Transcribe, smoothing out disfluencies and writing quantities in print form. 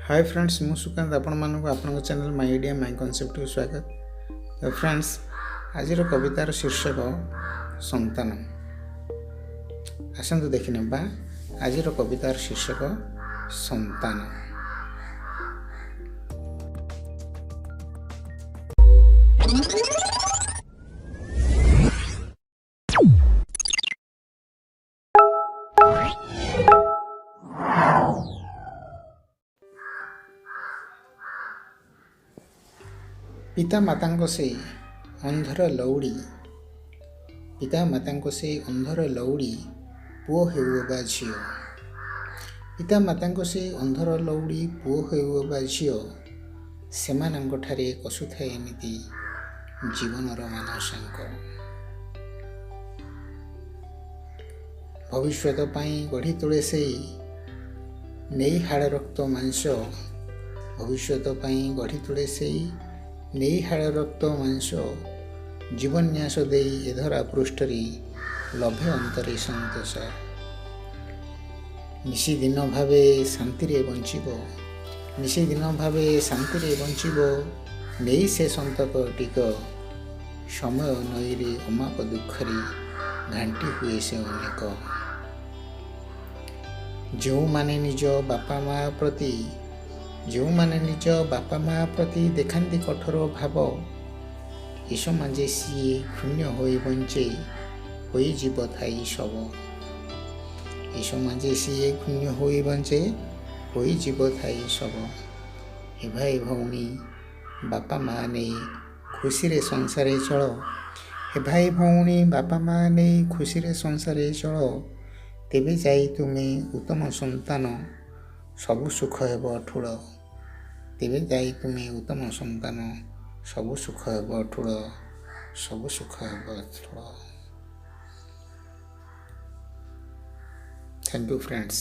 Hi friends मु सुकांत आपण channel my idea my concept को स्वागत। तो फ्रेंड्स आज कवितार शीर्षक संतान। आसतु देखने आज कवितार शीर्षक संतान। पिता माता से अंधर लौड़ी पिता माता से अंधर लौड़ी पुओ हेउबा झियो पिता माता से अंधर लौड़ी पुओ हेउबा झियो सेमानंगठारे कसुथाए एमिति जीवनर मानसांक भविष्यत पाई गढ़ी तोले से नेई हाड़ रक्त मांस भविष्यत पाई गढ़ी तोले से नेई हाड़ रक्त मांस जीवन्यास दे एधरा पृष्ठरी लभे अंतरे संतोष निशी दिन भावे शांति रे बंचिबो निशी दिन भावे शांति रे बंचिबो नेई से संतक टिक समय नई रे अमाप दुखरी घांटी हुए से अनेक जो माने निज बापा माँ प्रति जो माने निज बापा माँ प्रति देखांती कठोर भाव ए समाजे सी शून्य होई बंचे होई जीव थाई सब ए समाजे सी शून्य होई बंचे होई जीव थाई सब हे भाई भौणी बापा माँ ने खुशी रे संसारे चलो हे भाई भौणी बापा माँ ने खुशी रे संसारे चलो तेबे जाई तुमे उत्तम संतान सबु सुख हेब अठूल तेबे जाई तुमे उत्तम संतान सबु सुख हेब अठूल सबु सुख हेब अठूल। Thank you friends.